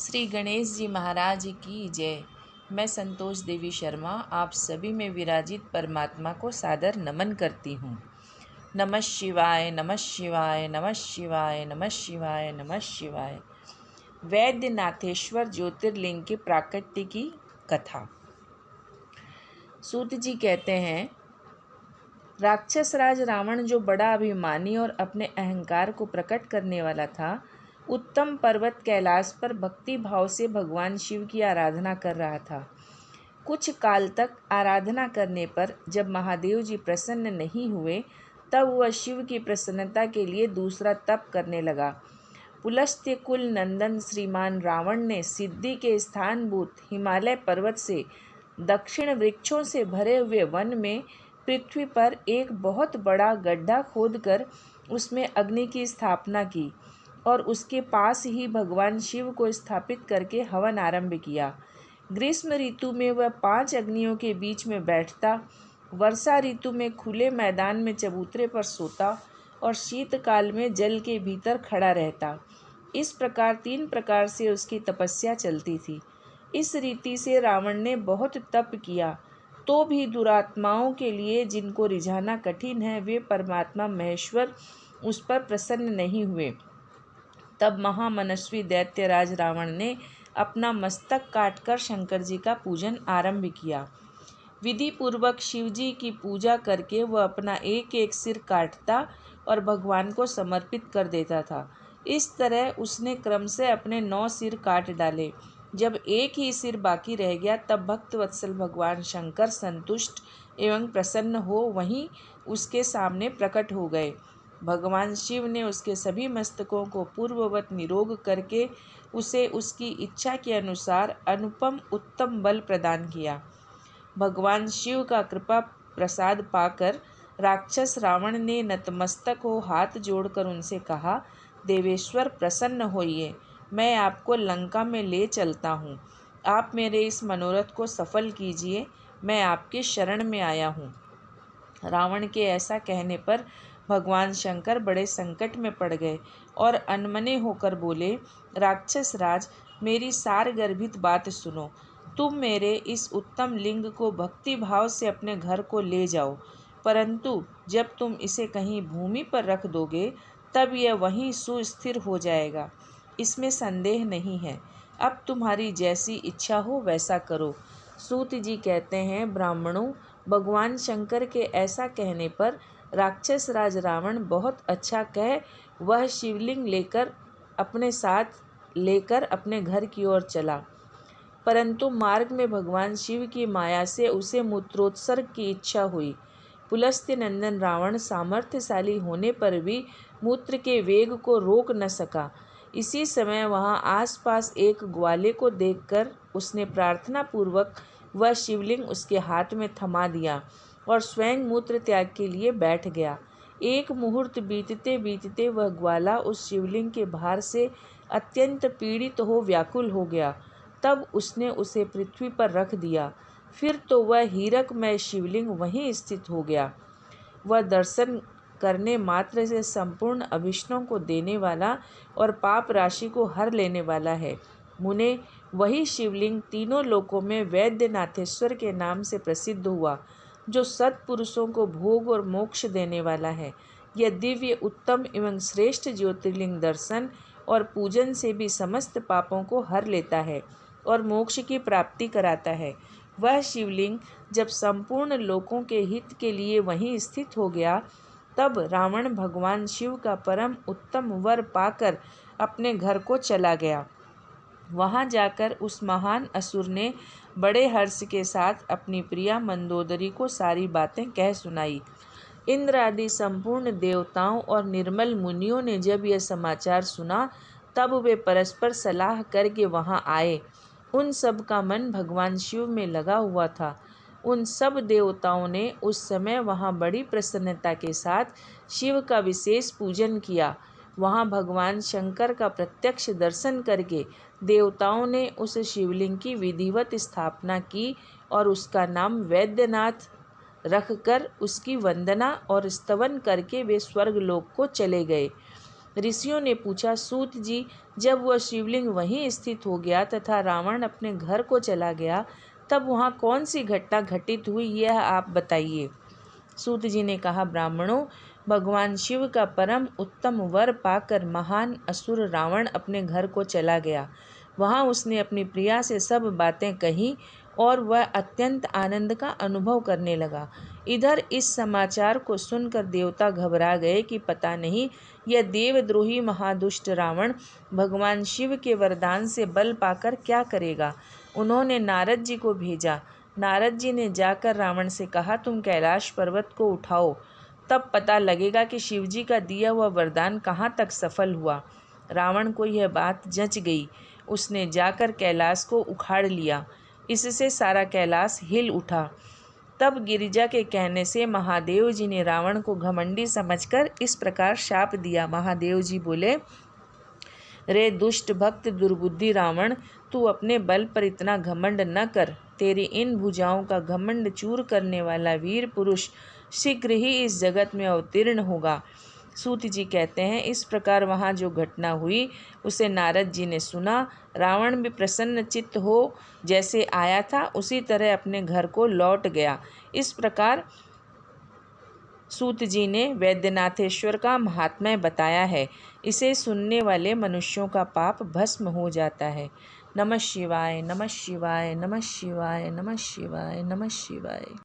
श्री गणेश जी महाराज की जय। मैं संतोष देवी शर्मा आप सभी में विराजित परमात्मा को सादर नमन करती हूँ। नमः शिवाय, नमः शिवाय, नमः शिवाय, नमः शिवाय, नमः शिवाय। वैद्यनाथेश्वर ज्योतिर्लिंग के प्राकट्य की कथा। सूत जी कहते हैं, राक्षस राज रावण जो बड़ा अभिमानी और अपने अहंकार को प्रकट करने वाला था, उत्तम पर्वत कैलाश पर भक्ति भाव से भगवान शिव की आराधना कर रहा था। कुछ काल तक आराधना करने पर जब महादेव जी प्रसन्न नहीं हुए, तब वह शिव की प्रसन्नता के लिए दूसरा तप करने लगा। पुलस्त्य कुल नंदन श्रीमान रावण ने सिद्धि के स्थानभूत हिमालय पर्वत से दक्षिण वृक्षों से भरे हुए वन में पृथ्वी पर एक बहुत बड़ा गड्ढा खोदकर उसमें अग्नि की स्थापना की और उसके पास ही भगवान शिव को स्थापित करके हवन आरंभ किया। ग्रीष्म ऋतु में वह 5 अग्नियों के बीच में बैठता, वर्षा ऋतु में खुले मैदान में चबूतरे पर सोता और शीतकाल में जल के भीतर खड़ा रहता। इस प्रकार 3 प्रकार से उसकी तपस्या चलती थी। इस रीति से रावण ने बहुत तप किया, तो भी दुरात्माओं के लिए जिनको रिझाना कठिन है, वे परमात्मा महेश्वर उस पर प्रसन्न नहीं हुए। तब महामनस्वी दैत्यराज रावण ने अपना मस्तक काटकर शंकर जी का पूजन आरंभ किया। विधि पूर्वक शिव जी की पूजा करके वह अपना एक एक सिर काटता और भगवान को समर्पित कर देता था। इस तरह उसने क्रम से अपने 9 सिर काट डाले। जब एक ही सिर बाकी रह गया, तब भक्तवत्सल भगवान शंकर संतुष्ट एवं प्रसन्न हो वहीं उसके सामने प्रकट हो गए। भगवान शिव ने उसके सभी मस्तकों को पूर्ववत निरोग करके उसे उसकी इच्छा के अनुसार अनुपम उत्तम बल प्रदान किया। भगवान शिव का कृपा प्रसाद पाकर राक्षस रावण ने नतमस्तक हो हाथ जोड़कर उनसे कहा, देवेश्वर प्रसन्न होइए, मैं आपको लंका में ले चलता हूँ। आप मेरे इस मनोरथ को सफल कीजिए, मैं आपकी शरण में आया हूँ। रावण के ऐसा कहने पर भगवान शंकर बड़े संकट में पड़ गए और अनमने होकर बोले, राक्षस राज, मेरी सार गर्भित बात सुनो। तुम मेरे इस उत्तम लिंग को भक्ति भाव से अपने घर को ले जाओ, परंतु जब तुम इसे कहीं भूमि पर रख दोगे, तब यह वहीं सुस्थिर हो जाएगा, इसमें संदेह नहीं है। अब तुम्हारी जैसी इच्छा हो वैसा करो। सूत जी कहते हैं, ब्राह्मणों, भगवान शंकर के ऐसा कहने पर राक्षस राज रावण बहुत अच्छा कह वह शिवलिंग लेकर अपने साथ लेकर अपने घर की ओर चला, परंतु मार्ग में भगवान शिव की माया से उसे मूत्रोत्सर्ग की इच्छा हुई। पुलस्त्य नंदन रावण सामर्थ्यशाली होने पर भी मूत्र के वेग को रोक न सका। इसी समय वहां आसपास एक ग्वाले को देखकर उसने प्रार्थना पूर्वक वह शिवलिंग उसके हाथ में थमा दिया और स्वयं मूत्र त्याग के लिए बैठ गया। एक मुहूर्त बीतते बीतते वह ग्वाला उस शिवलिंग के भार से अत्यंत पीड़ित हो व्याकुल हो गया। तब उसने उसे पृथ्वी पर रख दिया। फिर तो वह हीरकमय शिवलिंग वहीं स्थित हो गया। वह दर्शन करने मात्र से संपूर्ण अभिष्टों को देने वाला और पाप राशि को हर लेने वाला है। मुने, वही शिवलिंग तीनों लोकों में वैद्यनाथेश्वर के नाम से प्रसिद्ध हुआ, जो सत्पुरुषों को भोग और मोक्ष देने वाला है। यह दिव्य उत्तम एवं श्रेष्ठ ज्योतिर्लिंग दर्शन और पूजन से भी समस्त पापों को हर लेता है और मोक्ष की प्राप्ति कराता है। वह शिवलिंग जब संपूर्ण लोकों के हित के लिए वहीं स्थित हो गया, तब रावण भगवान शिव का परम उत्तम वर पाकर अपने घर को चला गया। वहां जाकर उस महान असुर ने बड़े हर्ष के साथ अपनी प्रिया मंदोदरी को सारी बातें कह सुनाई। इंद्र आदि संपूर्ण देवताओं और निर्मल मुनियों ने जब यह समाचार सुना, तब वे परस्पर सलाह करके वहां आए। उन सब का मन भगवान शिव में लगा हुआ था। उन सब देवताओं ने उस समय वहां बड़ी प्रसन्नता के साथ शिव का विशेष पूजन किया। वहां भगवान शंकर का प्रत्यक्ष दर्शन करके देवताओं ने उस शिवलिंग की विधिवत स्थापना की और उसका नाम वैद्यनाथ रखकर उसकी वंदना और स्तवन करके वे स्वर्गलोक को चले गए। ऋषियों ने पूछा, सूत जी, जब वह शिवलिंग वहीं स्थित हो गया तथा रावण अपने घर को चला गया, तब वहाँ कौन सी घटना घटित हुई, यह आप बताइए। सूत जी ने कहा, ब्राह्मणों, भगवान शिव का परम उत्तम वर पाकर महान असुर रावण अपने घर को चला गया। वहाँ उसने अपनी प्रिया से सब बातें कही और वह अत्यंत आनंद का अनुभव करने लगा। इधर इस समाचार को सुनकर देवता घबरा गए कि पता नहीं यह देवद्रोही महादुष्ट रावण भगवान शिव के वरदान से बल पाकर क्या करेगा। उन्होंने नारद जी को भेजा। नारद जी ने जाकर रावण से कहा, तुम कैलाश पर्वत को उठाओ, तब पता लगेगा कि शिवजी का दिया हुआ वरदान कहाँ तक सफल हुआ। रावण को यह बात जच गई। उसने जाकर कैलाश को उखाड़ लिया। इससे सारा कैलाश हिल उठा। तब गिरिजा के कहने से महादेव जी ने रावण को घमंडी समझकर इस प्रकार शाप दिया। महादेव जी बोले, रे दुष्ट भक्त दुर्बुद्धि रावण, तू अपने बल पर इतना घमंड न कर। तेरी इन भुजाओं का घमंड चूर करने वाला वीर पुरुष शीघ्र ही इस जगत में अवतीर्ण होगा। सूत जी कहते हैं, इस प्रकार वहाँ जो घटना हुई उसे नारद जी ने सुना। रावण भी प्रसन्न चित्त हो जैसे आया था उसी तरह अपने घर को लौट गया। इस प्रकार सूत जी ने वैद्यनाथेश्वर का महात्म्य बताया है। इसे सुनने वाले मनुष्यों का पाप भस्म हो जाता है। नमः शिवाय, नमः शिवाय, नमः शिवाय, नमः शिवाय, नमः शिवाय।